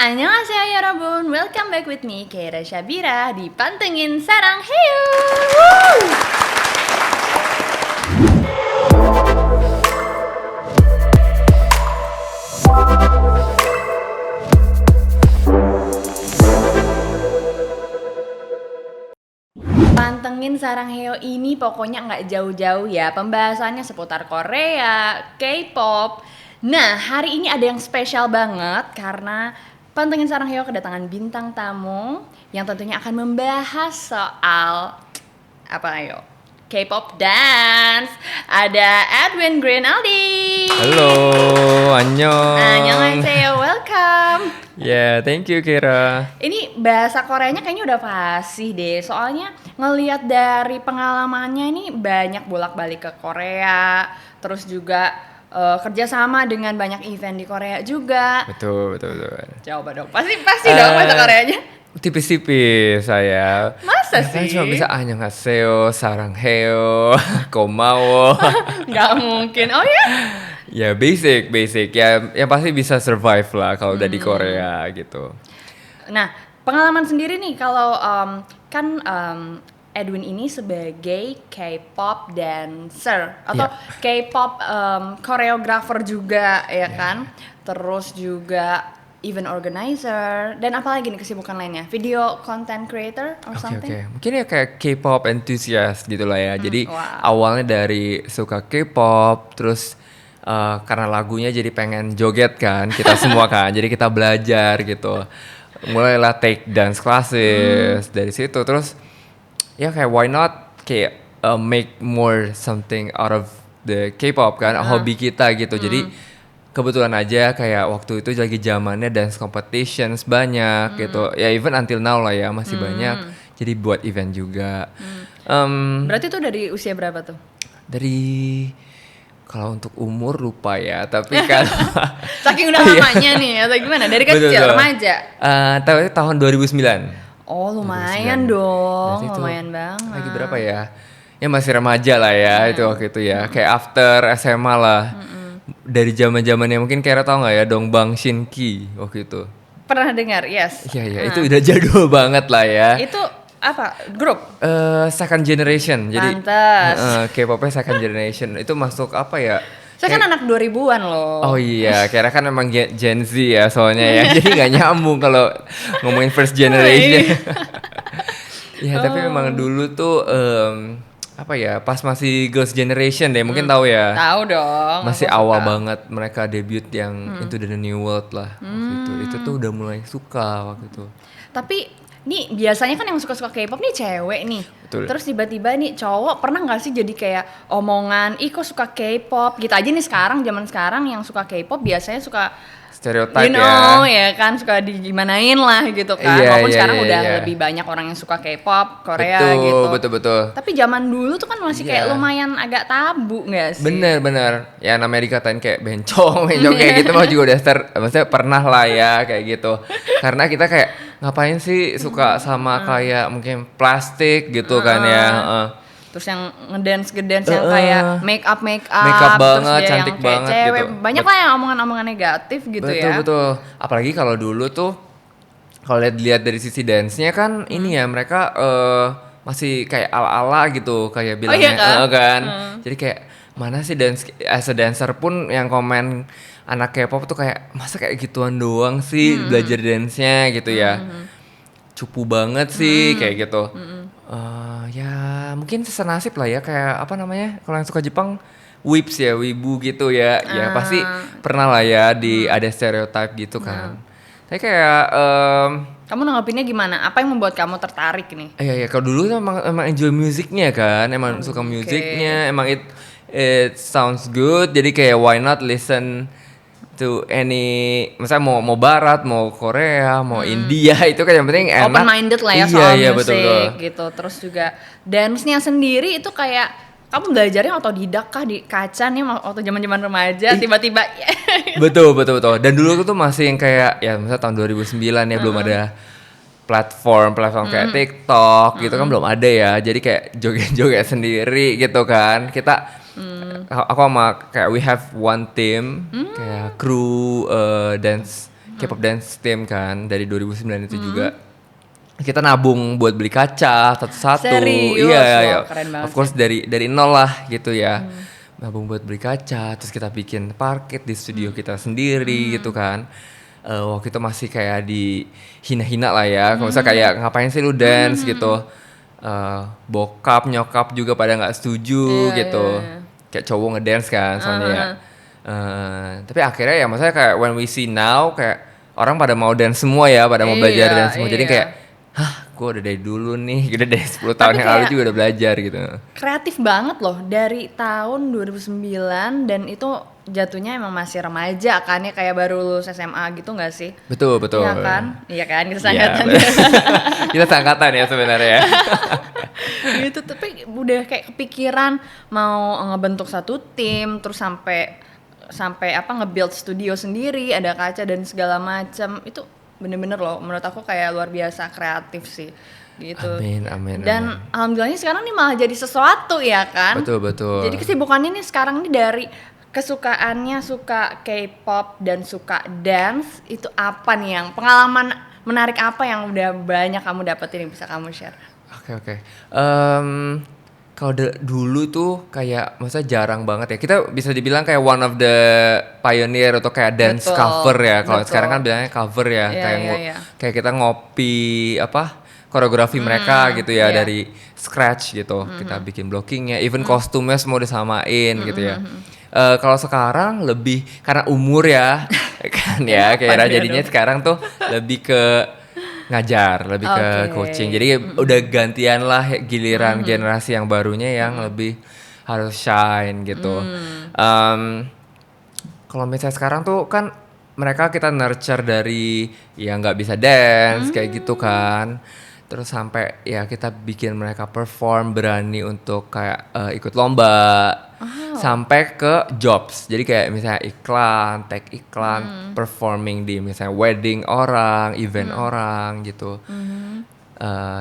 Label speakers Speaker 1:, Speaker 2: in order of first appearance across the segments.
Speaker 1: Annyeonghaseyo Yorobun, welcome back with me Keira Syabira di Pantengin Sarang Heyo. Pantengin Sarang Heyo ini pokoknya nggak jauh-jauh ya, pembahasannya seputar Korea, K-pop. Nah, hari ini ada yang spesial banget karena Pantengin Sarang Heyo kedatangan bintang tamu yang tentunya akan membahas soal apa ayo? K-pop dance. Ada Edwin Grinaldi.
Speaker 2: Halo, annyeong.
Speaker 1: Annyeonghaseyo, welcome.
Speaker 2: Yeah, thank you Kira.
Speaker 1: Ini bahasa Koreanya kayaknya udah fasih deh. Soalnya ngelihat dari pengalamannya ini banyak bolak-balik ke Korea, terus juga kerjasama dengan banyak event di Korea juga.
Speaker 2: Betul.
Speaker 1: Coba dong, pasti dong bahasa Koreanya.
Speaker 2: Tipis-tipis saya.
Speaker 1: Masa
Speaker 2: Kan
Speaker 1: sih?
Speaker 2: cuma bisa annyeonghaseyo, saranghayo, komawo.
Speaker 1: Nggak mungkin. Oh ya?
Speaker 2: Ya basic ya, yang pasti bisa survive lah kalau udah di Korea gitu.
Speaker 1: Nah, pengalaman sendiri nih kalau Edwin ini sebagai K-pop dancer atau K-pop choreographer juga ya kan, terus juga event organizer dan apalagi nih kesibukan lainnya, video content creator or something.
Speaker 2: Oke. Mungkin ya kayak K-pop enthusiast gitu lah ya. Jadi
Speaker 1: wow.
Speaker 2: awalnya dari suka K-pop, terus karena lagunya jadi pengen joget kan kita semua kan. Jadi kita belajar gitu. Mulailah take dance classes dari situ. Terus ya kayak why not kayak make more something out of the K-pop kan, hobi kita gitu. Jadi kebetulan aja kayak waktu itu lagi zamannya dance competitions banyak gitu. Ya even until now lah ya masih banyak. Jadi buat event juga.
Speaker 1: Berarti itu dari usia berapa tuh?
Speaker 2: Dari kalau untuk umur lupa ya, tapi kan
Speaker 1: Saking udah lamanya nih atau gimana? Dari kecil,
Speaker 2: Betul.
Speaker 1: remaja?
Speaker 2: Tapi tahun 2009.
Speaker 1: Oh lumayan dong,
Speaker 2: Berarti itu
Speaker 1: lumayan banget.
Speaker 2: Lagi berapa ya? Ya masih remaja lah ya itu waktu itu ya. Kayak after SMA lah. Dari zaman-zamannya mungkin Kira tau nggak ya Dongbang Shinki waktu itu.
Speaker 1: Pernah dengar? Yes.
Speaker 2: Iya itu udah jadul banget lah ya.
Speaker 1: Itu apa? Grup?
Speaker 2: Second generation. Jadi
Speaker 1: Pantes.
Speaker 2: K-popnya second generation. Itu masuk apa ya?
Speaker 1: Saya kan anak 2000-an loh.
Speaker 2: Oh iya, Kira kan emang Gen Z ya soalnya ya. Jadi nggak nyambung kalau ngomongin first generation. Ya tapi memang dulu tuh apa ya, pas masih girls generation deh, mungkin tahu ya.
Speaker 1: Tahu dong.
Speaker 2: Masih
Speaker 1: aku
Speaker 2: awal
Speaker 1: suka.
Speaker 2: banget mereka debut yang Into the New World lah waktu itu. Itu tuh udah mulai suka waktu itu.
Speaker 1: Tapi nih biasanya kan yang suka-suka K-pop nih cewek nih.
Speaker 2: Betul.
Speaker 1: Terus tiba-tiba nih cowok pernah nggak sih jadi kayak omongan, ih kok suka K-pop gitu aja nih sekarang, zaman sekarang yang suka K-pop biasanya suka
Speaker 2: Stereotype
Speaker 1: you know, ya kan suka digimanain lah gitu kan.
Speaker 2: Iya,
Speaker 1: Walaupun
Speaker 2: iya,
Speaker 1: sekarang
Speaker 2: iya,
Speaker 1: udah
Speaker 2: iya.
Speaker 1: lebih banyak orang yang suka K-pop Korea gitu.
Speaker 2: Betul.
Speaker 1: Tapi zaman dulu tuh kan masih kayak
Speaker 2: Iya.
Speaker 1: lumayan agak tabu nggak sih?
Speaker 2: Bener. Ya namanya dikatain kayak bencong kayak gitu mah juga udah maksudnya pernah lah ya kayak gitu. Karena kita kayak ngapain sih suka sama kayak mungkin plastik gitu kan ya.
Speaker 1: Terus yang ngedance yang kayak make up
Speaker 2: Makeup
Speaker 1: terus
Speaker 2: banget,
Speaker 1: dia
Speaker 2: cantik
Speaker 1: yang kayak
Speaker 2: banget
Speaker 1: cewek.
Speaker 2: gitu.
Speaker 1: Banyak lah yang omongan-omongan negatif gitu ya.
Speaker 2: Betul. Apalagi kalau dulu tuh kalau lihat dari sisi dance-nya kan ini ya mereka masih kayak ala-ala gitu kayak bilangnya
Speaker 1: iya kan?
Speaker 2: Jadi kayak mana sih dance as a dancer pun yang komen anak K-pop tuh kayak masa kayak gituan doang sih belajar dance-nya gitu ya. Cupu banget sih kayak gitu. Ya mungkin senasib lah ya kayak apa namanya kalau yang suka Jepang whips ya, wibu gitu ya. Ya pasti pernah lah ya ada stereotype gitu kan. Saya kayak
Speaker 1: Kamu nanggapinnya gimana? Apa yang membuat kamu tertarik nih?
Speaker 2: ya kalau dulu emang enjoy musiknya kan, emang suka musiknya, emang it sounds good. Jadi kayak why not listen to misalnya mau barat, mau Korea, mau India itu kan yang penting enak.
Speaker 1: Open minded lah ya soal
Speaker 2: iya,
Speaker 1: musik
Speaker 2: betul.
Speaker 1: gitu. Terus juga dance-nya sendiri itu kayak kamu belajarnya otodidak kah di kaca nih waktu zaman-zaman remaja tiba-tiba
Speaker 2: Betul. Dan dulu tuh masih yang kayak ya misalnya tahun 2009 ya belum ada platform kayak TikTok gitu kan belum ada ya. Jadi kayak joget-joget sendiri gitu kan. Aku sama kayak we have one team kayak kru dance K-pop dance team kan dari 2009 itu juga. Kita nabung buat beli kaca satu-satu.
Speaker 1: Serius?
Speaker 2: Iya,
Speaker 1: Wah,
Speaker 2: iya.
Speaker 1: keren banget
Speaker 2: Of course dari nol lah gitu ya. Nabung buat beli kaca, terus kita bikin parket di studio kita sendiri gitu kan. Waktu itu masih kayak dihina-hina lah ya. Kalau misalnya kayak ngapain sih lu dance gitu. Bokap, nyokap juga pada nggak setuju
Speaker 1: Iya,
Speaker 2: gitu.
Speaker 1: iya.
Speaker 2: Kayak cowok ngedance kan soalnya ya. Tapi akhirnya ya maksudnya kayak when we see now kayak orang pada mau dance semua ya, pada mau belajar
Speaker 1: Iya,
Speaker 2: dance semua. Jadi
Speaker 1: iya.
Speaker 2: kayak gue udah dari dulu nih, udah dari 10 tahun
Speaker 1: Tapi
Speaker 2: yang lalu
Speaker 1: kayak-
Speaker 2: juga udah belajar gitu.
Speaker 1: Kreatif banget loh dari tahun 2009 dan itu jatuhnya emang masih remaja kan ya, kayak baru lulus SMA gitu nggak sih?
Speaker 2: Betul, betul.
Speaker 1: Iya kan? Iya kan, kita
Speaker 2: Iya,
Speaker 1: seangkatan.
Speaker 2: kita seangkatan ya sebenarnya ya.
Speaker 1: Gitu, tapi udah kayak kepikiran mau ngebentuk satu tim, terus sampai apa nge-build studio sendiri, ada kaca dan segala macam. Itu bener-bener loh, menurut aku kayak luar biasa kreatif sih gitu.
Speaker 2: Amin, amin,
Speaker 1: Dan
Speaker 2: amin.
Speaker 1: alhamdulillahnya sekarang nih malah jadi sesuatu ya kan.
Speaker 2: Betul, betul.
Speaker 1: Jadi kesibukannya nih sekarang nih dari kesukaannya suka K-pop dan suka dance, itu apa nih yang pengalaman menarik apa yang udah banyak kamu dapetin yang bisa kamu share?
Speaker 2: Oke. Kalau dulu tuh kayak maksudnya jarang banget ya. Kita bisa dibilang kayak one of the pioneer atau kayak dance
Speaker 1: Betul,
Speaker 2: cover ya. Kalau
Speaker 1: betul.
Speaker 2: sekarang kan bilangnya cover ya.
Speaker 1: Iya,
Speaker 2: Kayak
Speaker 1: iya.
Speaker 2: kayak kita ngopi apa koreografi mereka gitu ya
Speaker 1: iya.
Speaker 2: dari scratch gitu. Kita bikin blockingnya, even kostumnya semua disamain gitu ya. Kalau sekarang lebih karena umur ya kan ya kayak
Speaker 1: dia
Speaker 2: jadinya
Speaker 1: dong?
Speaker 2: sekarang tuh lebih ke ngajar, lebih ke
Speaker 1: Oke.
Speaker 2: coaching. Jadi udah gantian lah giliran generasi yang barunya yang lebih harus shine gitu. Kalau misalnya sekarang tuh kan mereka kita nurture dari yang nggak bisa dance kayak gitu kan. Terus sampai ya kita bikin mereka perform, berani untuk kayak ikut lomba. Sampai ke jobs. Jadi kayak misalnya iklan, tag iklan, performing di misalnya wedding orang, event orang gitu.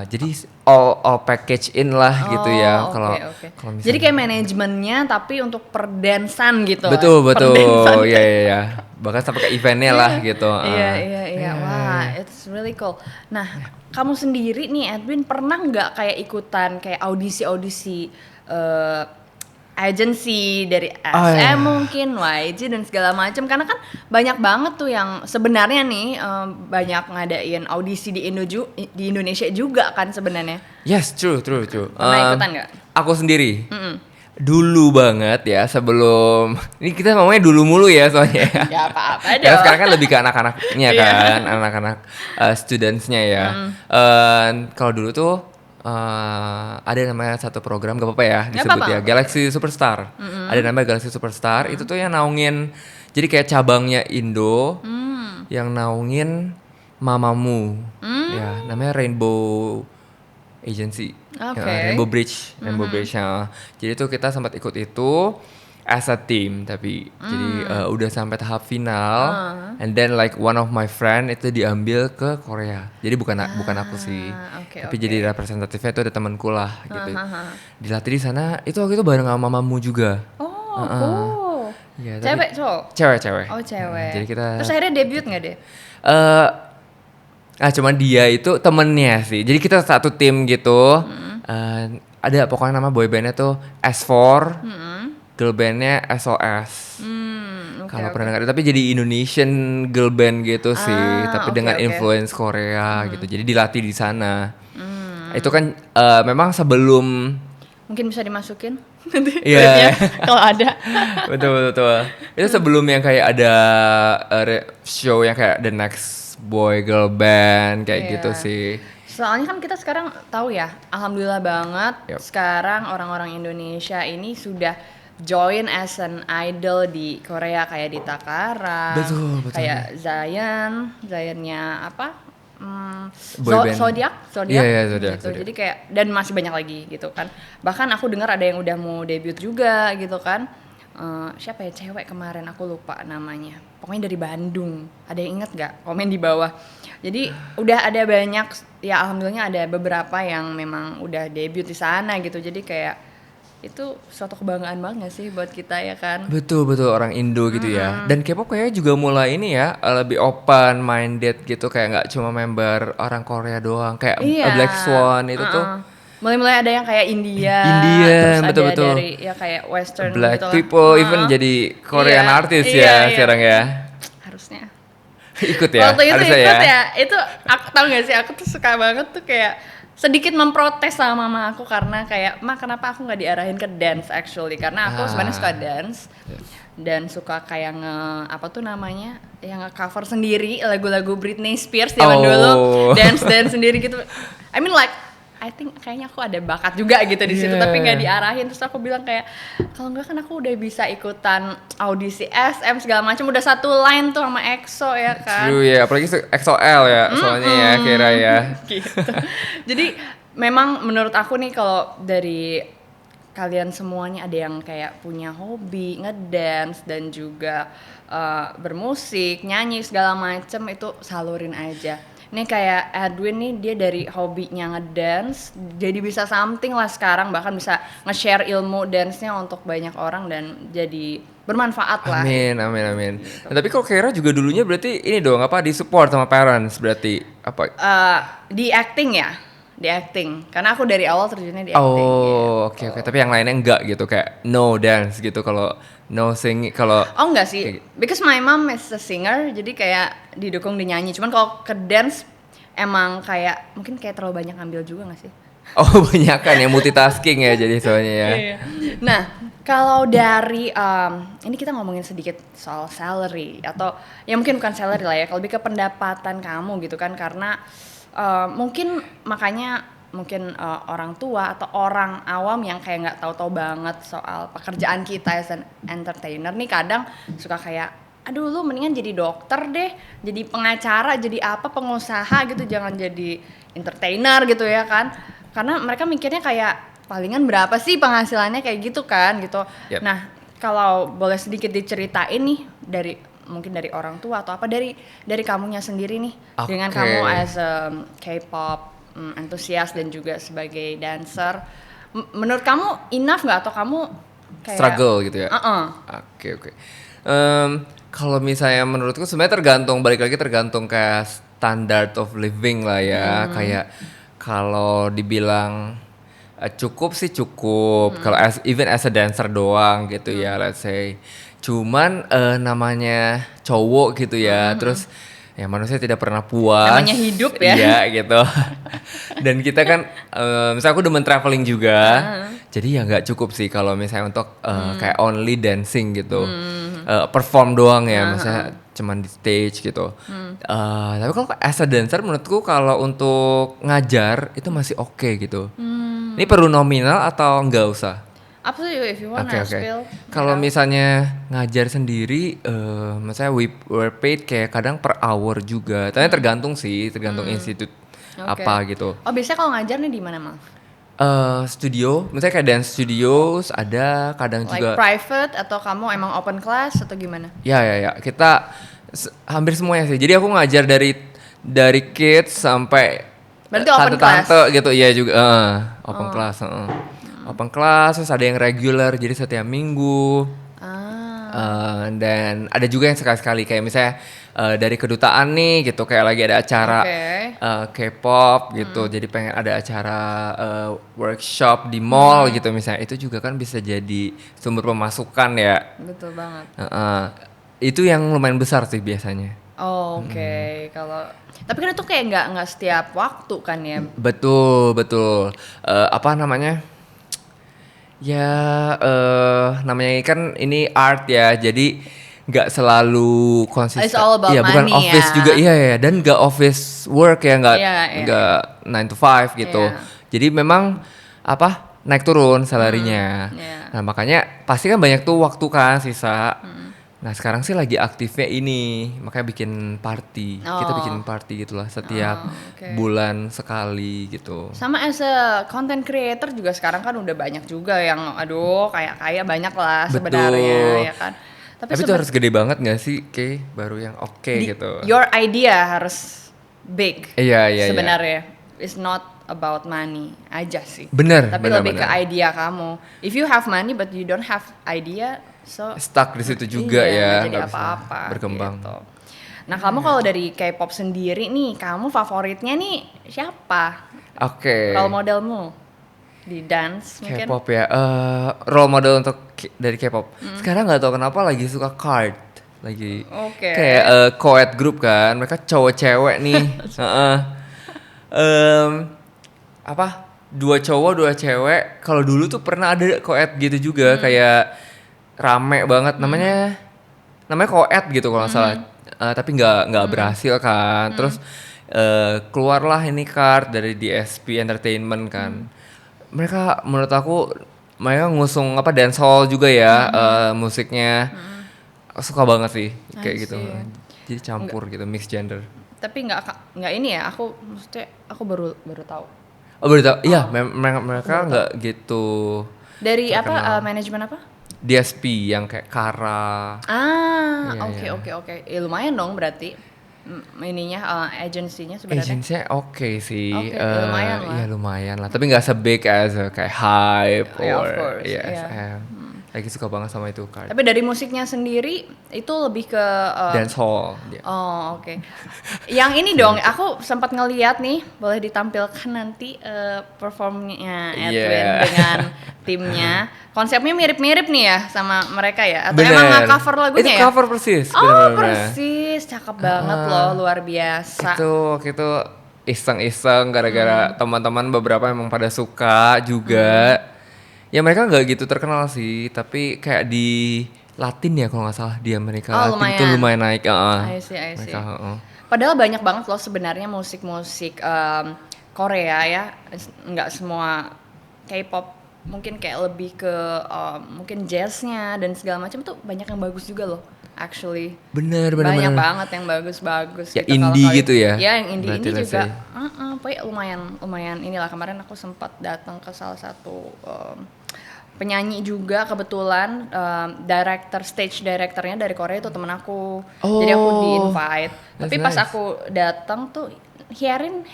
Speaker 2: Jadi all package in lah gitu ya
Speaker 1: Oh,
Speaker 2: kalau
Speaker 1: oke.
Speaker 2: kalau misalnya
Speaker 1: Jadi kayak manajemennya tapi untuk perdansan gitu.
Speaker 2: betul
Speaker 1: Perdansan.
Speaker 2: ya bahkan sampai ke eventnya lah gitu.
Speaker 1: Iya. Wah, it's really cool. Nah, kamu sendiri nih Edwin pernah nggak kayak ikutan kayak audisi agency dari SM mungkin YG dan segala macam, karena kan banyak banget tuh yang sebenarnya nih banyak ngadain audisi di Indonesia juga kan sebenarnya.
Speaker 2: Yes, true.
Speaker 1: Pernah ikutan nggak?
Speaker 2: Aku sendiri. Dulu banget ya sebelum ini kita ngomongnya dulu mulu ya soalnya.
Speaker 1: Ya apa-apa
Speaker 2: Karena
Speaker 1: dong.
Speaker 2: sekarang kan lebih ke anak-anaknya
Speaker 1: Iya.
Speaker 2: kan, anak-anak studentsnya ya. Kalau dulu tuh ada namanya satu program, gak apa-apa ya disebut
Speaker 1: apa-apa.
Speaker 2: ya, Galaxy Superstar. Ada namanya Galaxy Superstar. Itu tuh yang naungin, jadi kayak cabangnya Indo yang naungin Mamamoo. Ya, namanya Rainbow Agency.
Speaker 1: Oke.
Speaker 2: Rainbow Bridge. Ya. Jadi tuh kita sempat ikut itu as a team, tapi jadi udah sampai tahap final, and then like one of my friend itu diambil ke Korea. Jadi bukan aku sih,
Speaker 1: oke,
Speaker 2: tapi
Speaker 1: oke.
Speaker 2: jadi representatifnya itu ada temanku lah gitu. Dilatih di sana itu waktu itu bareng sama mamamu juga.
Speaker 1: Oh, cool.
Speaker 2: Ya, tapi-
Speaker 1: Cewek, cowok?
Speaker 2: Cewek.
Speaker 1: Oh, cewek.
Speaker 2: Jadi kita
Speaker 1: Terus akhirnya debut nggak deh?
Speaker 2: cuman dia itu temennya sih. Jadi kita satu tim gitu. Ada pokoknya nama boybandnya tuh S4, girl bandnya SOS. Kalau
Speaker 1: Oke.
Speaker 2: pernah dengar, tapi jadi Indonesian girl band gitu sih, tapi
Speaker 1: oke,
Speaker 2: dengan
Speaker 1: oke.
Speaker 2: influence Korea gitu. Jadi dilatih di sana. Itu kan memang sebelum
Speaker 1: Mungkin bisa dimasukin nanti
Speaker 2: Iya.
Speaker 1: klipnya, kalau ada.
Speaker 2: betul. Itu sebelum yang kayak ada show yang kayak The Next Boy Girl Band kayak
Speaker 1: Iya.
Speaker 2: gitu sih.
Speaker 1: Soalnya kan kita sekarang tahu ya, alhamdulillah banget
Speaker 2: Yap.
Speaker 1: sekarang orang-orang Indonesia ini sudah join as an idol di Korea, kayak di Takara,
Speaker 2: Betul.
Speaker 1: kayak Zayannya apa?
Speaker 2: Boy band.
Speaker 1: Zodiac.
Speaker 2: Iya, Zodiac.
Speaker 1: Gitu. Jadi kayak dan masih banyak lagi gitu kan. Bahkan aku dengar ada yang udah mau debut juga gitu kan. Siapa ya cewek kemarin, aku lupa namanya. Pokoknya dari Bandung. Ada yang inget gak? Komen di bawah. Jadi udah ada banyak, ya alhamdulillahnya ada beberapa yang memang udah debut di sana gitu. Jadi kayak itu suatu kebanggaan banget sih buat kita ya kan.
Speaker 2: Betul betul orang Indo gitu ya. Dan K-pop kayaknya juga mulai ini ya lebih open minded gitu kayak nggak cuma member orang Korea doang kayak
Speaker 1: Iya.
Speaker 2: Black Swan itu tuh
Speaker 1: Mulai-mulai ada yang kayak India,
Speaker 2: Indian,
Speaker 1: terus ada
Speaker 2: betul-betul.
Speaker 1: dari ya kayak Western
Speaker 2: Black
Speaker 1: gitu lah.
Speaker 2: people even jadi Korean
Speaker 1: Iya,
Speaker 2: artist
Speaker 1: iya,
Speaker 2: ya
Speaker 1: iya.
Speaker 2: sekarang ya.
Speaker 1: Harusnya.
Speaker 2: Ikut ya,
Speaker 1: Waktu itu
Speaker 2: harusnya
Speaker 1: ikut
Speaker 2: ya.
Speaker 1: ya, itu aku tau gak sih, aku tuh suka banget tuh kayak sedikit memprotes sama mama aku karena kayak, "Ma, kenapa aku nggak diarahin ke dance actually?" Karena aku sebenarnya suka dance dan suka kayak apa tuh namanya, yang nge-cover sendiri lagu-lagu Britney Spears zaman dulu,
Speaker 2: Oh.
Speaker 1: dance sendiri gitu. I mean like I think kayaknya aku ada bakat juga gitu di situ,
Speaker 2: Yeah.
Speaker 1: tapi nggak diarahin. Terus aku bilang kayak, kalau nggak kan aku udah bisa ikutan audisi SM segala macam, udah satu line tuh sama EXO ya kan.
Speaker 2: True ya, apalagi XOL ya soalnya ya kira ya.
Speaker 1: Gitu. Jadi memang menurut aku nih kalau dari kalian semuanya ada yang kayak punya hobi ngedance dan juga bermusik, nyanyi segala macem, itu salurin aja. Nih kayak Edwin nih, dia dari hobinya ngedance jadi bisa something lah sekarang, bahkan bisa nge-share ilmu dance-nya untuk banyak orang dan jadi bermanfaat lah.
Speaker 2: Amin, amin, amin. Nah, tapi kalau Kira juga dulunya berarti ini dong apa di support sama parents berarti apa?
Speaker 1: Di acting ya, di acting. Karena aku dari awal terjunnya di acting.
Speaker 2: Oh, oke oke. Tapi yang lainnya enggak gitu kayak no dance gitu kalau no sing kalau
Speaker 1: Oh enggak sih, because my mom is a singer, jadi kayak didukung di nyanyi. Cuman kalau ke dance emang kayak mungkin kayak terlalu banyak ambil juga nggak sih?
Speaker 2: oh banyak kan ya multitasking ya jadi soalnya ya.
Speaker 1: Iya. Nah, kalau dari ini kita ngomongin sedikit soal salary atau ya mungkin bukan salary lah ya, kalau lebih ke pendapatan kamu gitu kan, karena mungkin makanya mungkin orang tua atau orang awam yang kayak nggak tahu-tahu banget soal pekerjaan kita as an entertainer nih kadang suka kayak, aduh lu mendingan jadi dokter deh, jadi pengacara, jadi apa, pengusaha gitu, jangan jadi entertainer gitu ya kan. Karena mereka mikirnya kayak palingan berapa sih penghasilannya kayak gitu kan gitu.
Speaker 2: Yep.
Speaker 1: Nah, kalau boleh sedikit diceritain nih dari mungkin dari orang tua atau apa dari kamunya sendiri nih, dengan
Speaker 2: Oke.
Speaker 1: kamu as a K-pop antusias dan juga sebagai dancer, menurut kamu enough nggak atau kamu kayak
Speaker 2: Struggle gitu ya.
Speaker 1: Uh-uh.
Speaker 2: Oke oke. Kalau misalnya menurutku sebenarnya balik lagi tergantung kayak standard of living lah ya. Kayak kalau dibilang cukup sih cukup. Kalau even as a dancer doang gitu ya, let's say. Cuman namanya cowok gitu ya. Terus ya manusia tidak pernah puas.
Speaker 1: Namanya hidup ya.
Speaker 2: Iya gitu. Dan kita kan, misalnya aku demen traveling juga. Jadi ya nggak cukup sih kalau misalnya untuk kayak only dancing gitu. Perform doang ya, misalnya cuman di stage gitu. Tapi kalau as a dancer menurutku kalau untuk ngajar itu masih oke gitu. Ini perlu nominal atau nggak usah?
Speaker 1: Up to you if you wanna
Speaker 2: Oke.
Speaker 1: spill.
Speaker 2: Kalau misalnya ngajar sendiri, misalnya we're paid kayak kadang per hour juga. Tapi tergantung sih, tergantung institut
Speaker 1: Oke.
Speaker 2: apa gitu.
Speaker 1: Oh, biasanya kalau ngajar nih di mana, Mal?
Speaker 2: Studio, misalnya kayak dance studios ada, kadang
Speaker 1: Like
Speaker 2: juga.
Speaker 1: private atau kamu emang open class atau gimana?
Speaker 2: Ya. Kita hampir semuanya sih. Jadi aku ngajar dari kids sampai
Speaker 1: Berarti open
Speaker 2: tante-tante gitu. Iya juga. Open class. Open class, terus ada yang regular jadi setiap minggu. Dan ada juga yang sekali-sekali kayak misalnya dari kedutaan nih gitu kayak lagi ada acara K-pop gitu, jadi pengen ada acara workshop di mall gitu misalnya, itu juga kan bisa jadi sumber pemasukan ya.
Speaker 1: Betul banget.
Speaker 2: Itu yang lumayan besar sih biasanya.
Speaker 1: Oh, oke. Kalau tapi kan itu kayak nggak setiap waktu kan ya.
Speaker 2: Betul. Apa namanya? Ya namanya kan ini art ya, jadi nggak selalu konsisten.
Speaker 1: It's all about
Speaker 2: Iya, bukan
Speaker 1: money
Speaker 2: office
Speaker 1: ya.
Speaker 2: juga, iya dan nggak office work ya, nggak
Speaker 1: Iya.
Speaker 2: 9 to 5 gitu.
Speaker 1: Iya.
Speaker 2: Jadi memang apa naik turun salarinya.
Speaker 1: Iya.
Speaker 2: Nah makanya pasti kan banyak tuh waktu kan sisa. Nah sekarang sih lagi aktifnya ini, makanya bikin party. Kita bikin party gitulah setiap
Speaker 1: oke.
Speaker 2: bulan sekali gitu.
Speaker 1: Sama as a content creator juga sekarang kan udah banyak juga yang aduh kayak banyak lah sebenarnya ya kan.
Speaker 2: Tapi itu harus gede banget gak sih, baru yang oke gitu.
Speaker 1: Your idea harus big.
Speaker 2: Iya.
Speaker 1: Sebenarnya it's not about money aja sih.
Speaker 2: Bener,
Speaker 1: Tapi
Speaker 2: bener,
Speaker 1: lebih ke
Speaker 2: bener.
Speaker 1: idea kamu. If you have money but you don't have idea, so
Speaker 2: Stuck di situ juga
Speaker 1: iya,
Speaker 2: ya,
Speaker 1: nggak jadi
Speaker 2: nggak bisa
Speaker 1: apa-apa
Speaker 2: berkembang.
Speaker 1: gitu. Nah kamu kalau dari K-pop sendiri nih, kamu favoritnya nih siapa?
Speaker 2: Oke.
Speaker 1: Role modelmu di dance mungkin?
Speaker 2: K-pop ya. Role model untuk dari K-pop. Sekarang nggak tahu kenapa lagi suka Card. Lagi
Speaker 1: Oke.
Speaker 2: kayak co-ed group kan. Mereka cowok cewek nih. Heeh. Apa? Dua cowok, dua cewek. Kalau dulu tuh pernah ada co-ed gitu juga kayak rame banget namanya co-ed gitu kalau nggak salah. Tapi nggak berhasil kan. Terus keluarlah ini Card dari DSP Entertainment kan. Mereka menurut aku mereka ngusung apa dancehall juga ya musiknya. Aku suka banget sih kayak
Speaker 1: I
Speaker 2: gitu.
Speaker 1: see.
Speaker 2: Jadi campur gitu, mix gender.
Speaker 1: Tapi nggak ini ya, maksudnya aku baru tahu.
Speaker 2: Oh baru tau, iya mereka nggak gitu
Speaker 1: Dari apa
Speaker 2: terkenal.
Speaker 1: manajemen apa?
Speaker 2: DSP yang kayak Kara.
Speaker 1: Ah,
Speaker 2: Iya,
Speaker 1: oke
Speaker 2: iya.
Speaker 1: oke. Ya, lumayan dong berarti ininya agensinya sebenarnya.
Speaker 2: Agency oke sih.
Speaker 1: Oke, ya lumayan lah.
Speaker 2: Iya lumayan lah. Tapi nggak se-big as kayak Hype
Speaker 1: Ya, of
Speaker 2: or
Speaker 1: course,
Speaker 2: iya,
Speaker 1: iya.
Speaker 2: SM. Lagi suka banget sama itu Card.
Speaker 1: Tapi dari musiknya sendiri itu lebih ke
Speaker 2: Dancehall. Dia.
Speaker 1: oh oke. Yang ini dong, aku sempat ngeliat nih, boleh ditampilkan nanti performnya Edwin
Speaker 2: Yeah.
Speaker 1: dengan timnya. Konsepnya mirip-mirip nih ya sama mereka ya? Atau
Speaker 2: Bener.
Speaker 1: emang nge-cover lagunya
Speaker 2: Itu
Speaker 1: ya?
Speaker 2: cover persis.
Speaker 1: Oh
Speaker 2: bener-bener.
Speaker 1: persis, cakep banget loh, luar biasa.
Speaker 2: Itu waktu itu iseng-iseng gara-gara teman-teman beberapa emang pada suka juga. Ya mereka nggak gitu terkenal sih, tapi kayak di Latin ya kalau nggak salah di Amerika
Speaker 1: Oh,
Speaker 2: Latin itu
Speaker 1: lumayan.
Speaker 2: lumayan naik.
Speaker 1: I see.
Speaker 2: Mereka,
Speaker 1: Padahal banyak banget loh sebenarnya musik-musik Korea ya, nggak semua K-pop, mungkin kayak lebih ke mungkin jazznya dan segala macam tuh banyak yang bagus juga loh, actually.
Speaker 2: Bener.
Speaker 1: Banyak banget yang bagus-bagus.
Speaker 2: Ya,
Speaker 1: gitu.
Speaker 2: indie
Speaker 1: Kalau
Speaker 2: gitu ya?
Speaker 1: Ya yang indie
Speaker 2: Berarti let's
Speaker 1: juga.
Speaker 2: say.
Speaker 1: Pokoknya lumayan inilah, kemarin aku sempat datang ke salah satu penyanyi juga kebetulan, stage directornya dari Korea itu temen aku. Jadi aku
Speaker 2: Oh,
Speaker 1: di-invite.
Speaker 2: that's
Speaker 1: Tapi pas
Speaker 2: nice.
Speaker 1: aku datang tuh Herin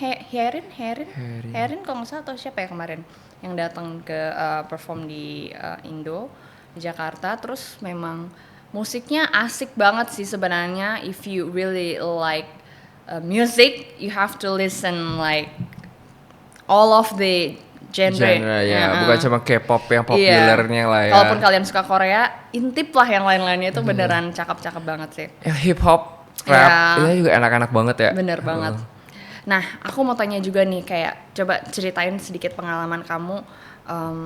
Speaker 1: kalau nggak salah, atau siapa ya kemarin yang datang ke perform di Indo di Jakarta. Terus memang musiknya asik banget sih sebenarnya. If you really like music, you have to listen like all of the genre
Speaker 2: ya, bukan cuma K-pop yang
Speaker 1: Iya.
Speaker 2: populernya lah ya.
Speaker 1: Kalaupun kalian suka Korea, intip lah yang lain-lainnya itu beneran cakep-cakep banget sih.
Speaker 2: Ya, hip hop, rap,
Speaker 1: Ya.
Speaker 2: itu juga enak-enak banget ya.
Speaker 1: Bener banget. Nah, aku mau tanya juga nih, kayak coba ceritain sedikit pengalaman kamu.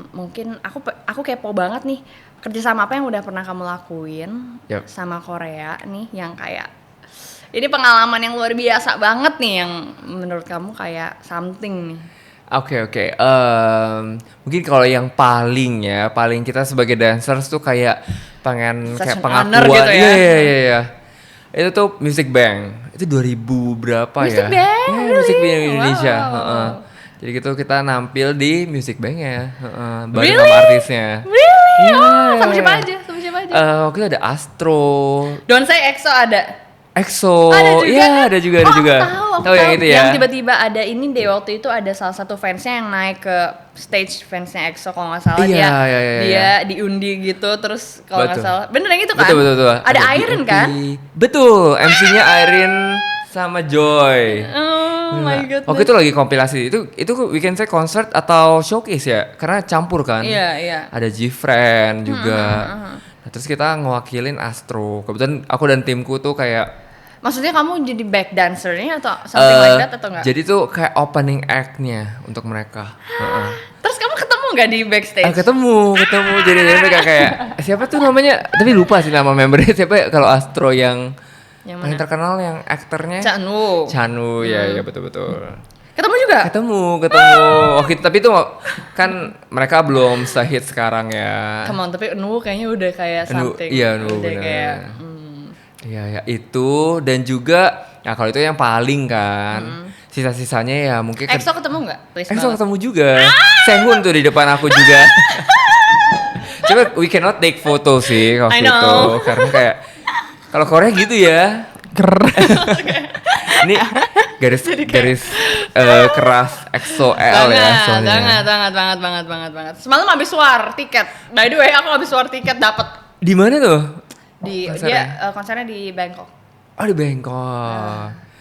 Speaker 1: Mungkin aku kepo banget nih, kerjasama apa yang udah pernah kamu lakuin
Speaker 2: Yap.
Speaker 1: sama Korea nih, yang kayak ini pengalaman yang luar biasa banget nih, yang menurut kamu kayak something nih.
Speaker 2: Oke. Mungkin kalau yang paling kita sebagai dancers tuh kayak pengen
Speaker 1: Such
Speaker 2: kayak
Speaker 1: an honor
Speaker 2: pengakuan.
Speaker 1: gitu ya.
Speaker 2: Iya. Itu tuh Music Bank. Itu 2000 berapa
Speaker 1: Music
Speaker 2: ya?
Speaker 1: Bank,
Speaker 2: Iya,
Speaker 1: really?
Speaker 2: Music Bank Indonesia.
Speaker 1: Wow.
Speaker 2: Heeh. Jadi gitu kita nampil di Music Bank ya. Bareng
Speaker 1: Really?
Speaker 2: sama artisnya.
Speaker 1: Really?
Speaker 2: Iya.
Speaker 1: Sama siapa aja?
Speaker 2: Waktu itu ada Astro,
Speaker 1: Don't Say EXO ada.
Speaker 2: EXO.
Speaker 1: Ada juga
Speaker 2: Iya,
Speaker 1: kan?
Speaker 2: ada juga.
Speaker 1: Aku
Speaker 2: Tahu yang itu ya?
Speaker 1: Yang tiba-tiba ada ini deh, waktu itu ada salah satu fansnya yang naik ke stage, fansnya EXO kalau nggak salah.
Speaker 2: Iya,
Speaker 1: dia
Speaker 2: iya.
Speaker 1: diundi gitu, terus kalau nggak
Speaker 2: Betul.
Speaker 1: salah bener yang itu kan?
Speaker 2: Betul.
Speaker 1: Ada Iron
Speaker 2: DOP.
Speaker 1: kan?
Speaker 2: Betul, MC-nya Iron sama Joy.
Speaker 1: Oh my goodness.
Speaker 2: Waktu itu lagi kompilasi. Itu weekend saya concert atau showcase ya? Karena campur kan.
Speaker 1: Iya.
Speaker 2: Ada G-Friend juga. Nah, terus kita ngewakilin Astro. Kebetulan aku dan timku tuh kayak
Speaker 1: Maksudnya kamu jadi back dancernya atau something like that atau enggak?
Speaker 2: Jadi tuh kayak opening act-nya untuk mereka. Heeh.
Speaker 1: Terus kamu ketemu nggak di backstage?
Speaker 2: Ketemu. Jadi mereka kayak siapa tuh namanya? Tapi lupa sih nama membernya siapa ya, kalau Astro yang
Speaker 1: Yang
Speaker 2: paling
Speaker 1: mana?
Speaker 2: terkenal yang aktornya.
Speaker 1: Chanu.
Speaker 2: Ya betul.
Speaker 1: Ketemu juga?
Speaker 2: Ketemu. Oke, tapi itu kan mereka belum sehit sekarang ya.
Speaker 1: Come on, tapi Nu kayaknya udah kayak
Speaker 2: Nu,
Speaker 1: something.
Speaker 2: iya, Nu,
Speaker 1: udah
Speaker 2: bener.
Speaker 1: kayak
Speaker 2: Iya, itu dan juga ya kalau itu yang paling kan. Sisa-sisanya ya mungkin
Speaker 1: EXO ketemu nggak? Please
Speaker 2: EXO
Speaker 1: banget.
Speaker 2: ketemu juga. Sehun tuh di depan aku juga. Coba we cannot take photo sih
Speaker 1: I
Speaker 2: waktu itu
Speaker 1: know.
Speaker 2: karena kayak kalau Korea gitu ya. Ini garis keras EXO L ya soalnya.
Speaker 1: banget. Semalam habis war tiket. By the way, aku habis war tiket dapet
Speaker 2: Di mana tuh?
Speaker 1: konsernya di Bangkok.
Speaker 2: Oh di Bangkok.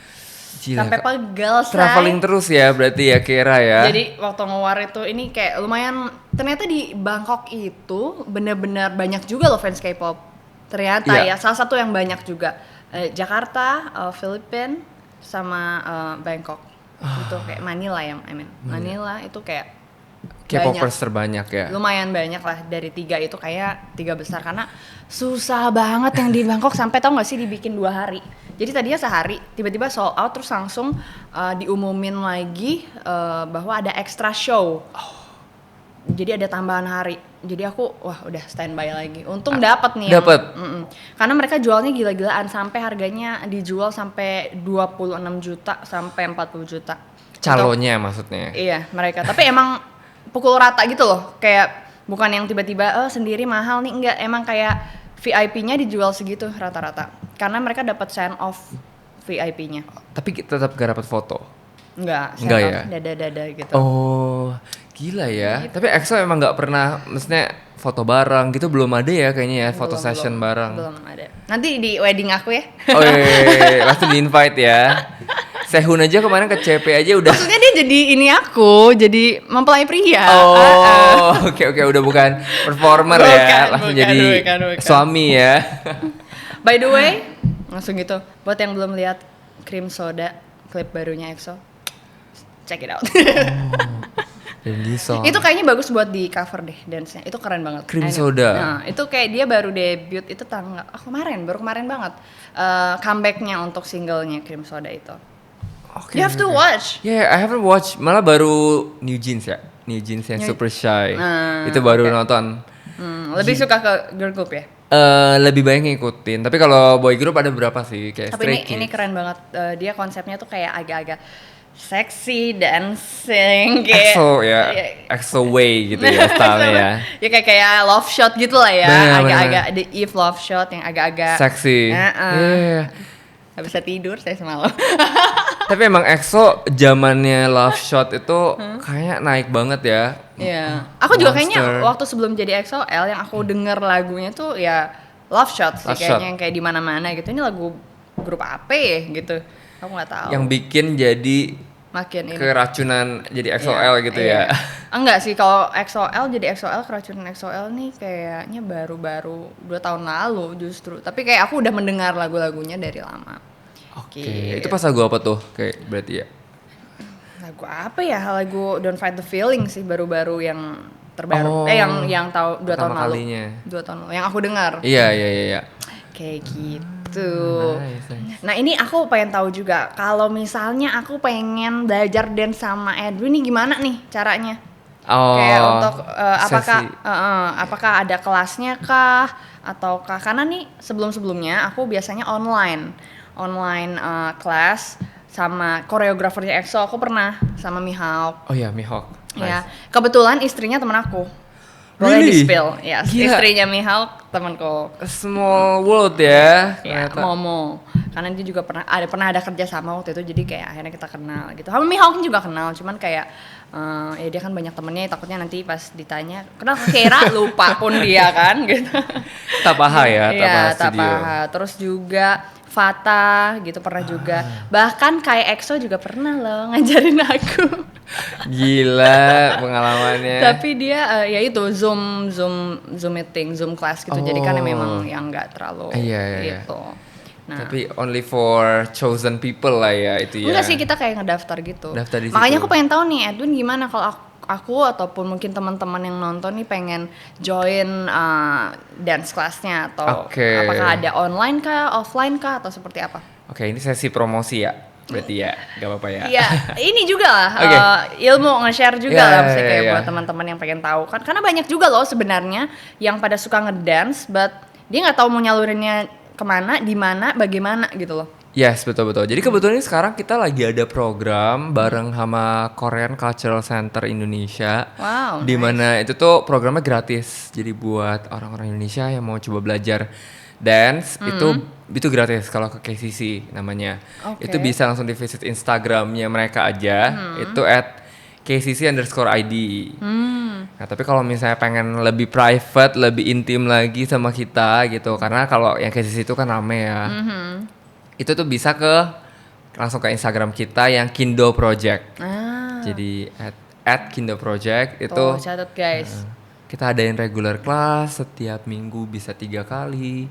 Speaker 2: Gila.
Speaker 1: Sampai pegel, say.
Speaker 2: Traveling terus ya berarti ya Kira ya.
Speaker 1: Jadi waktu ngewar itu ini kayak lumayan, ternyata di Bangkok itu bener-bener banyak juga loh fans K-pop. Ternyata
Speaker 2: Iya.
Speaker 1: ya, salah satu yang banyak juga. Jakarta, Filipina, sama Bangkok. Itu kayak Manila ya, Manila itu kayak
Speaker 2: K-popers terbanyak ya.
Speaker 1: lumayan banyak lah, dari 3 itu kayak 3 besar, karena susah banget yang di Bangkok sampai tau gak sih dibikin 2 hari. Jadi tadinya sehari, tiba-tiba sold out, terus langsung diumumin lagi bahwa ada extra show. Jadi ada tambahan hari. Jadi aku udah standby lagi. Untung dapat nih.
Speaker 2: Dapat.
Speaker 1: Karena mereka jualnya gila-gilaan, sampai harganya dijual sampai 26 juta sampai 40 juta.
Speaker 2: Calonnya maksudnya.
Speaker 1: Iya, mereka. Tapi emang pukul rata gitu loh. Kayak bukan yang tiba-tiba sendiri mahal nih, enggak. Emang kayak VIP-nya dijual segitu rata-rata. Karena mereka dapat send off VIP-nya.
Speaker 2: Tapi tetap gak dapat foto.
Speaker 1: Enggak
Speaker 2: ya.
Speaker 1: Dada-dada gitu.
Speaker 2: Oh, gila ya. Tapi EXO emang nggak pernah, maksudnya foto bareng gitu belum ada ya kayaknya ya, foto session bareng.
Speaker 1: Belum ada. Nanti di wedding aku ya.
Speaker 2: Oh iya, langsung di invite ya. Sehun aja kemarin ke CP aja udah.
Speaker 1: Maksudnya dia jadi ini aku, jadi mempelai pria.
Speaker 2: Oh, oke udah bukan performer ya, langsung
Speaker 1: bukan,
Speaker 2: jadi
Speaker 1: bukan.
Speaker 2: suami ya.
Speaker 1: By the way, langsung gitu. Buat yang belum lihat Cream Soda, klip barunya EXO, check it out.
Speaker 2: Dan di song.
Speaker 1: Itu kayaknya bagus buat di cover deh dance-nya. Itu keren banget.
Speaker 2: Cream Soda.
Speaker 1: Nah, itu kayak dia baru debut itu baru kemarin banget. Comeback-nya untuk singlenya Cream Soda itu.
Speaker 2: Okay,
Speaker 1: You have to watch.
Speaker 2: Yeah, I haven't watched. Malah baru New Jeans ya. New Jeans yang Super Shy. Itu baru nonton.
Speaker 1: Lebih suka ke girl group ya?
Speaker 2: Lebih banyak ngikutin. Tapi kalau boy group ada berapa sih? Kayak
Speaker 1: Tapi
Speaker 2: Stray
Speaker 1: ini
Speaker 2: Kids.
Speaker 1: keren banget. Dia konsepnya tuh kayak agak-agak sexy dancing kayak
Speaker 2: EXO ya. EXO way gitu ya stylenya ya.
Speaker 1: Ya kayak love shot gitu lah ya.
Speaker 2: Bener,
Speaker 1: Agak-agak the Eve love shot yang agak-agak
Speaker 2: Sexy. Yeah.
Speaker 1: Gak bisa tidur saya semalam.
Speaker 2: Tapi emang EXO zamannya Love Shot itu kayak naik banget ya.
Speaker 1: Iya. Aku juga kayaknya
Speaker 2: Monster.
Speaker 1: waktu sebelum jadi EXO-L yang aku denger lagunya tuh ya Love Shot sih,
Speaker 2: Love
Speaker 1: kayaknya
Speaker 2: Shot.
Speaker 1: yang kayak di mana-mana gitu. Ini lagu grup apa ya gitu. Aku nggak tahu.
Speaker 2: Yang bikin jadi
Speaker 1: Makin ini.
Speaker 2: keracunan jadi EXO-L gitu ya.
Speaker 1: Enggak sih, kalau EXO-L jadi EXO-L, keracunan EXO-L nih kayaknya baru 2 tahun lalu justru. Tapi kayak aku udah mendengar lagu-lagunya dari lama.
Speaker 2: Oke.
Speaker 1: Gitu.
Speaker 2: Itu pas lagu apa tuh? Kayak berarti ya.
Speaker 1: Lagu apa ya? Lagu Don't Fight the Feeling sih baru-baru yang terbaru.
Speaker 2: Oh,
Speaker 1: yang tahu 2 tahun
Speaker 2: pertama
Speaker 1: lalu.
Speaker 2: kalinya.
Speaker 1: 2 tahun lalu yang aku dengar.
Speaker 2: Iya.
Speaker 1: Kayak gitu.
Speaker 2: Nice.
Speaker 1: Nah ini aku pengen tahu juga, kalau misalnya aku pengen belajar dance sama Edwin nih gimana nih caranya?
Speaker 2: Oh.
Speaker 1: Kayak untuk
Speaker 2: sesi.
Speaker 1: apakah ada kelasnya kah? Ataukah, karena nih sebelumnya aku biasanya online kelas sama koreografernya EXO. Aku pernah sama Mihawk.
Speaker 2: Oh ya, Mihawk.
Speaker 1: Ya, kebetulan istrinya teman aku. Boleh
Speaker 2: Really?
Speaker 1: di-spill. Ya,
Speaker 2: Gila.
Speaker 1: istrinya Mihawk temanku.
Speaker 2: A small world ya.
Speaker 1: Ya,
Speaker 2: ternyata.
Speaker 1: Momo. Karena dia juga pernah ada kerja sama waktu itu, jadi kayak akhirnya kita kenal gitu. Sama Mihawk juga kenal, cuman kayak ya dia kan banyak temennya, takutnya nanti pas ditanya kenal Kira lupa pun dia kan gitu.
Speaker 2: Tapaha ya, Tapaha
Speaker 1: Iya,
Speaker 2: Studio.
Speaker 1: Tapaha. Terus juga Fata gitu pernah juga. Bahkan kayak EXO juga pernah loh ngajarin aku.
Speaker 2: Gila pengalamannya.
Speaker 1: Tapi dia ya itu Zoom meeting, Zoom class gitu. Jadi kan
Speaker 2: Oh.
Speaker 1: memang yang enggak terlalu
Speaker 2: Iya.
Speaker 1: gitu. Nah,
Speaker 2: Tapi only for chosen people lah ya itu ya.
Speaker 1: enggak sih, kita kayak ngedaftar gitu.
Speaker 2: Daftar di
Speaker 1: Makanya
Speaker 2: situ.
Speaker 1: aku pengen tahu nih Edwin gimana kalau aku ataupun mungkin teman-teman yang nonton nih pengen join dance classnya, atau
Speaker 2: Oke.
Speaker 1: apakah ada online kah, offline kah, atau seperti apa?
Speaker 2: Oke, ini sesi promosi ya. Berarti ya, gak apa-apa ya.
Speaker 1: Iya, ini juga lah
Speaker 2: Oke.
Speaker 1: ilmu nge-share juga
Speaker 2: Ya,
Speaker 1: lah,
Speaker 2: ya,
Speaker 1: maksudnya kayak
Speaker 2: ya.
Speaker 1: buat teman-teman yang pengen tahu kan, karena banyak juga loh sebenarnya yang pada suka ngedance, but dia nggak tahu mau nyalurinnya kemana, di mana, bagaimana gitu loh.
Speaker 2: Yes, betul-betul. Jadi kebetulan ini sekarang kita lagi ada program bareng sama Korean Cultural Center Indonesia.
Speaker 1: Wow,
Speaker 2: Di mana itu tuh programnya gratis. Jadi buat orang-orang Indonesia yang mau coba belajar dance itu gratis kalau ke KCC namanya.
Speaker 1: Oke.
Speaker 2: Itu bisa langsung di visit Instagramnya mereka aja. Itu @KCC_ID. Nah tapi kalau misalnya pengen lebih private, lebih intim lagi sama kita gitu, karena kalau yang KCC itu kan rame ya. Itu tuh bisa langsung ke Instagram kita yang Kindo Project. Jadi @Kindo Project itu.
Speaker 1: Tuh, catat guys.
Speaker 2: Kita adain regular class setiap minggu bisa 3 kali.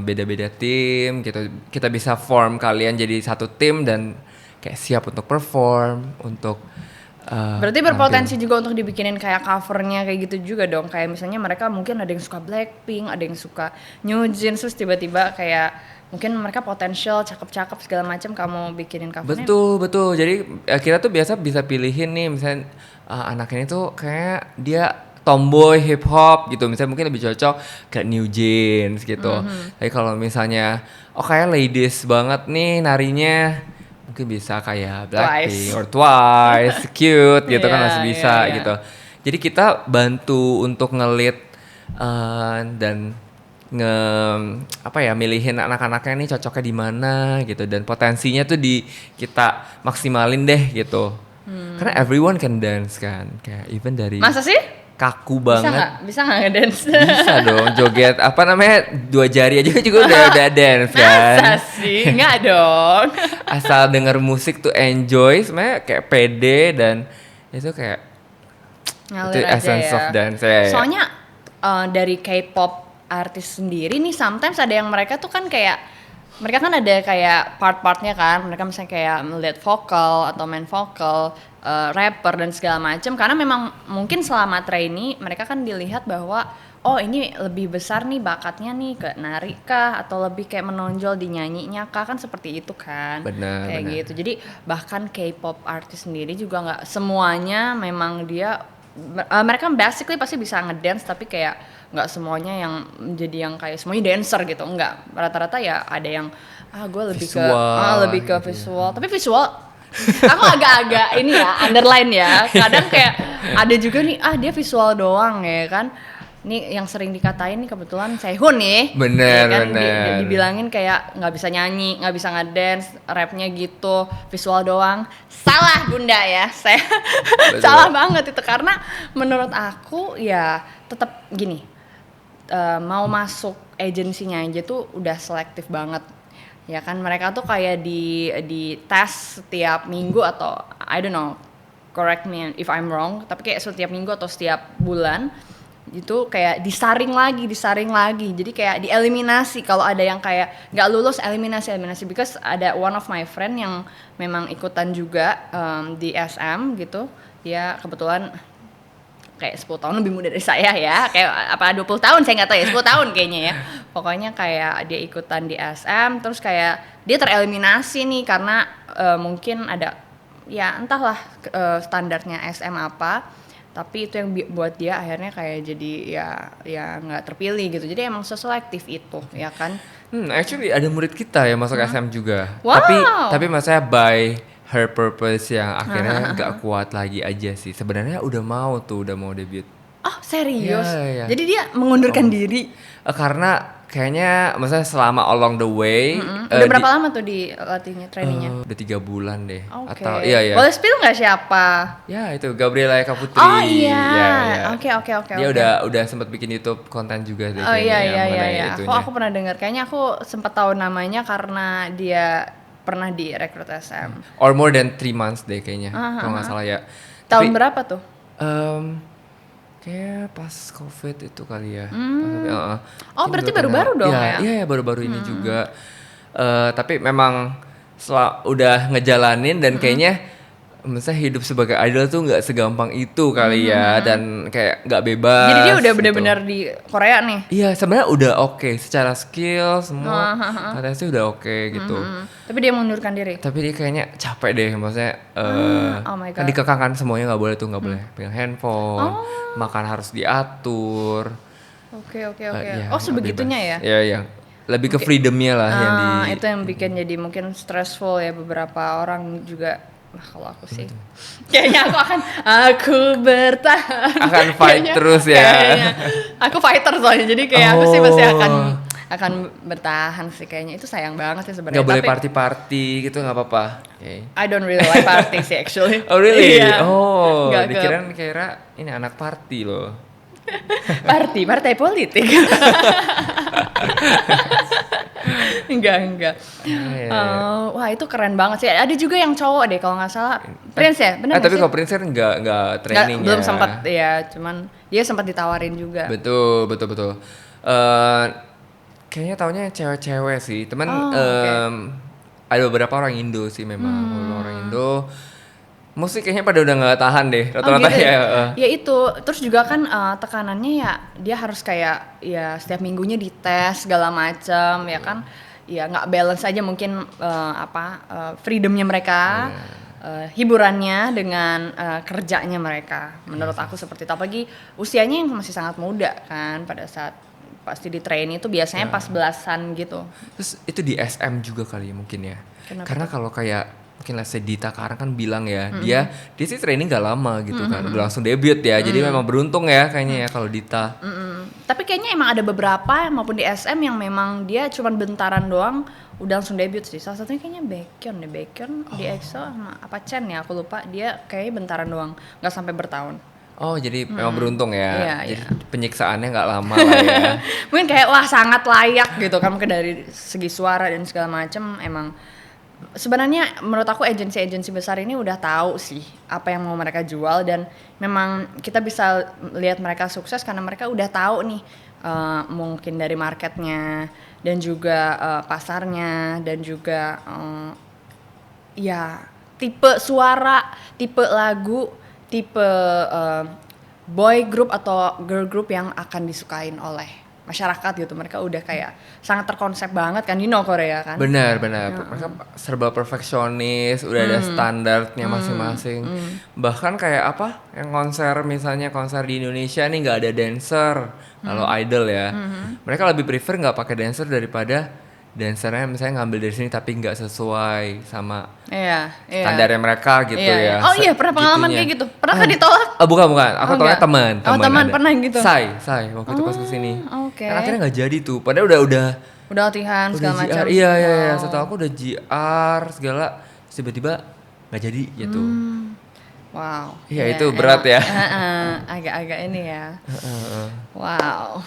Speaker 2: Beda-beda tim gitu. Kita bisa form kalian jadi satu tim dan kayak siap untuk perform, untuk
Speaker 1: Berarti berpotensi juga untuk dibikinin kayak covernya kayak gitu juga dong. Kayak misalnya mereka mungkin ada yang suka Blackpink, ada yang suka New Jeans, terus tiba-tiba kayak mungkin mereka potensial, cakep-cakep segala macam, kamu bikinin covernya.
Speaker 2: Betul. Jadi kita tuh biasa bisa pilihin nih, misalnya anak ini tuh kayak dia tomboy hip hop gitu, misalnya mungkin lebih cocok kayak New Jeans gitu. Tapi kalau misalnya kayak ladies banget nih narinya, mungkin bisa kayak Blackpink or Twice, cute gitu kan masih bisa gitu. Jadi kita bantu untuk ngelit dan milihin anak-anaknya nih cocoknya di mana gitu, dan potensinya tuh kita maksimalin deh gitu. Karena everyone can dance kan, kayak even dari
Speaker 1: Masa sih?
Speaker 2: kaku banget.
Speaker 1: Bisa nggak ngedance?
Speaker 2: Bisa dong, joget 2 jari aja juga udah dance kan.
Speaker 1: Masa sih? Nggak dong.
Speaker 2: Asal denger musik tuh enjoy, sebenarnya kayak pede, dan itu kayak
Speaker 1: Ngalir
Speaker 2: itu
Speaker 1: aja
Speaker 2: essence
Speaker 1: ya.
Speaker 2: of dance ya.
Speaker 1: Soalnya dari K-pop artis sendiri nih, sometimes ada yang mereka tuh kan kayak mereka kan ada kayak part-partnya kan, mereka misalnya kayak melihat vokal atau main vokal, rapper dan segala macam, karena memang mungkin selama trainee mereka kan dilihat bahwa ini lebih besar nih bakatnya nih ke nari kah, atau lebih kayak menonjol di nyanyinya kah, kan seperti itu kan.
Speaker 2: Benar.
Speaker 1: Gitu. Jadi bahkan K-pop artis sendiri juga nggak semuanya memang dia mereka basically pasti bisa ngedance, tapi kayak nggak semuanya yang jadi yang kayak semuanya dancer gitu, enggak. Rata-rata ya ada yang gue lebih
Speaker 2: visual,
Speaker 1: ke visual, tapi visual aku agak-agak ini ya underline ya, kadang kayak ada juga nih dia visual doang ya kan. Ini yang sering dikatain nih kebetulan Sehun nih.
Speaker 2: Bener,
Speaker 1: ya kan?
Speaker 2: bener.
Speaker 1: Dibilangin kayak nggak bisa nyanyi, nggak bisa ngedance, rapnya gitu, visual doang. Salah bunda ya, saya salah banget itu, karena menurut aku ya tetap gini, mau masuk agensinya aja tuh udah selektif banget. Ya kan mereka tuh kayak di tes setiap minggu atau I don't know, correct me if I'm wrong, tapi kayak setiap minggu atau setiap bulan itu kayak disaring lagi, jadi kayak dieliminasi. Kalau ada yang kayak nggak lulus, eliminasi, because ada one of my friend yang memang ikutan juga di SM gitu, dia kebetulan kayak 10 tahun lebih muda dari saya ya, kayak apa 20 tahun saya nggak tahu ya, 10 tahun kayaknya ya. Pokoknya kayak dia ikutan di SM, terus kayak dia tereliminasi nih karena mungkin ada ya entahlah standarnya SM apa. Tapi itu yang buat dia akhirnya kayak jadi ya nggak terpilih gitu. Jadi emang seselektif itu ya kan.
Speaker 2: Actually ada murid kita yang masuk SM juga.
Speaker 1: Wow.
Speaker 2: Tapi maksudnya by her purpose yang akhirnya nggak kuat lagi aja sih. Sebenarnya udah mau debut.
Speaker 1: Oh serius?
Speaker 2: Ya.
Speaker 1: Jadi dia mengundurkan diri?
Speaker 2: Karena kayaknya maksudnya selama along the way.
Speaker 1: Udah berapa lama tuh di latihnya, trainingnya?
Speaker 2: Udah 3 bulan deh.
Speaker 1: Oke.
Speaker 2: Atau iya.
Speaker 1: Boleh spill nggak siapa?
Speaker 2: Ya itu Gabriela Eka Putri.
Speaker 1: Oh iya.
Speaker 2: Ya.
Speaker 1: Oke.
Speaker 2: Dia udah sempat bikin YouTube konten juga deh.
Speaker 1: Oh iya.
Speaker 2: Itunya.
Speaker 1: Aku pernah dengar. Kayaknya aku sempat tahu namanya karena dia pernah direkrut SM.
Speaker 2: Or more than 3 months deh kayaknya. Kalau nggak salah ya.
Speaker 1: Tahun berapa tuh?
Speaker 2: Kayak pas COVID itu kali ya.
Speaker 1: Berarti baru-baru dong ya?
Speaker 2: Iya, baru-baru ini juga. Tapi memang udah ngejalanin dan kayaknya maksudnya hidup sebagai idol tuh nggak segampang itu kali ya, dan kayak nggak bebas.
Speaker 1: Jadi dia udah
Speaker 2: gitu.
Speaker 1: benar-benar di Korea nih?
Speaker 2: Iya, sebenarnya udah oke secara skill semua. Katanya sih udah oke gitu.
Speaker 1: Tapi dia mengundurkan diri?
Speaker 2: Tapi dia kayaknya capek deh, maksudnya
Speaker 1: oh my God.
Speaker 2: kan dikekang kan semuanya nggak boleh tuh, nggak boleh pegang handphone, makan harus diatur.
Speaker 1: Oke.
Speaker 2: Ya,
Speaker 1: Sebegitunya ya?
Speaker 2: Iya. Lebih ke freedomnya lah yang di.
Speaker 1: Itu yang bikin jadi mungkin stressful ya beberapa orang juga. Kalau aku sih, kayaknya aku bertahan.
Speaker 2: Akan fight terus ya.
Speaker 1: Kayaknya. Aku fighter soalnya, jadi kayak aku sih pasti akan akan bertahan sih kayaknya. Itu sayang banget sih sebenarnya.
Speaker 2: Nggak boleh
Speaker 1: Tapi
Speaker 2: party-party gitu nggak apa-apa. Okay.
Speaker 1: I don't really like party sih actually.
Speaker 2: Oh really?
Speaker 1: Iya.
Speaker 2: Oh,
Speaker 1: Nggak
Speaker 2: kira ini anak party loh.
Speaker 1: partai politik. Enggak. Wah itu keren banget sih. Ada juga yang cowok deh kalau nggak salah. Prince ya, benar
Speaker 2: Tapi
Speaker 1: sih?
Speaker 2: kalau Prince kan nggak training
Speaker 1: Belum
Speaker 2: ya.
Speaker 1: sempat ya, cuman dia sempat ditawarin juga.
Speaker 2: Betul. Kayaknya taunya cewek-cewek sih. Teman ada beberapa orang Indo sih memang. Beberapa orang Indo. Musik kayaknya pada udah nggak tahan deh. Rata-rata
Speaker 1: gitu
Speaker 2: ya.
Speaker 1: Ya itu, terus juga kan tekanannya ya dia harus kayak ya setiap minggunya dites segala macam ya kan. Ya nggak balance aja mungkin freedomnya mereka. Hiburannya dengan kerjanya mereka. Menurut aku seperti itu. Apalagi usianya yang masih sangat muda kan pada saat pasti di train itu biasanya pas belasan gitu.
Speaker 2: Terus itu di SM juga kali ya mungkin ya.
Speaker 1: Kenapa
Speaker 2: Karena kalau kayak mungkin lah Dita Karang kan bilang ya, dia sih training gak lama gitu kan. Udah langsung debut ya. Jadi memang beruntung ya kayaknya ya kalau Dita.
Speaker 1: Tapi kayaknya emang ada beberapa maupun di SM yang memang dia cuma bentaran doang udah langsung debut sih. Salah satunya kayaknya Baekhyun di EXO sama apa Chen ya, aku lupa. Dia kayaknya bentaran doang, nggak sampai bertahun.
Speaker 2: Oh jadi memang beruntung ya.
Speaker 1: Iya,
Speaker 2: Jadi penyiksaannya nggak lama lah ya.
Speaker 1: Mungkin kayak wah sangat layak gitu kan, mungkin dari segi suara dan segala macem emang. Sebenarnya menurut aku agensi-agensi besar ini udah tahu sih apa yang mau mereka jual, dan memang kita bisa lihat mereka sukses karena mereka udah tahu nih mungkin dari marketnya dan juga pasarnya dan juga ya tipe suara, tipe lagu, tipe boy group atau girl group yang akan disukain oleh masyarakat gitu. Mereka udah kayak sangat terkonsep banget kan, Korea kan.
Speaker 2: Benar. Mereka serba perfeksionis, udah ada standarnya masing-masing. Bahkan kayak apa? Yang misalnya konser di Indonesia nih nggak ada dancer, kalau idol ya. Mereka lebih prefer nggak pakai dancer daripada dancernya misalnya ngambil dari sini tapi nggak sesuai sama standarnya mereka gitu ya.
Speaker 1: Oh iya, pernah pengalaman kayak gitu. Pernah kan ditolak?
Speaker 2: Bukan. Aku tolaknya teman.
Speaker 1: Teman pernah gitu.
Speaker 2: Say waktu itu pas kesini.
Speaker 1: Oke.
Speaker 2: Kan akhirnya nggak jadi tuh. Padahal udah
Speaker 1: latihan segala macam.
Speaker 2: Iya. Setahu aku udah GR segala, tiba-tiba nggak jadi gitu.
Speaker 1: Wow.
Speaker 2: Iya itu berat ya.
Speaker 1: Agak-agak ini ya. Wow.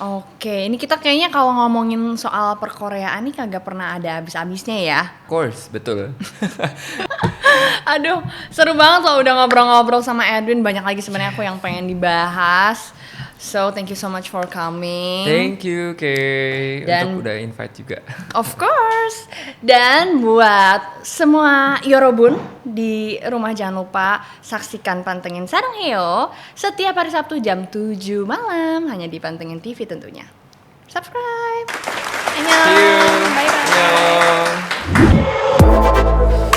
Speaker 1: Oke, ini kita kayaknya kalau ngomongin soal perkoreaan nih kagak pernah ada habis-habisnya ya.
Speaker 2: Of course, betul.
Speaker 1: Aduh, seru banget loh udah ngobrol-ngobrol sama Edwin. Banyak lagi sebenarnya aku yang pengen dibahas. So, thank you so much for coming.
Speaker 2: Thank you, Kay.
Speaker 1: Dan
Speaker 2: untuk udah invite juga.
Speaker 1: Of course. Dan buat semua Yorobun di rumah, jangan lupa saksikan Pantengin Sarang Heo setiap hari Sabtu jam 7 malam hanya di Pantengin TV tentunya. Subscribe. Annyeong.
Speaker 2: See you.
Speaker 1: Bye bye.
Speaker 2: Annyeong.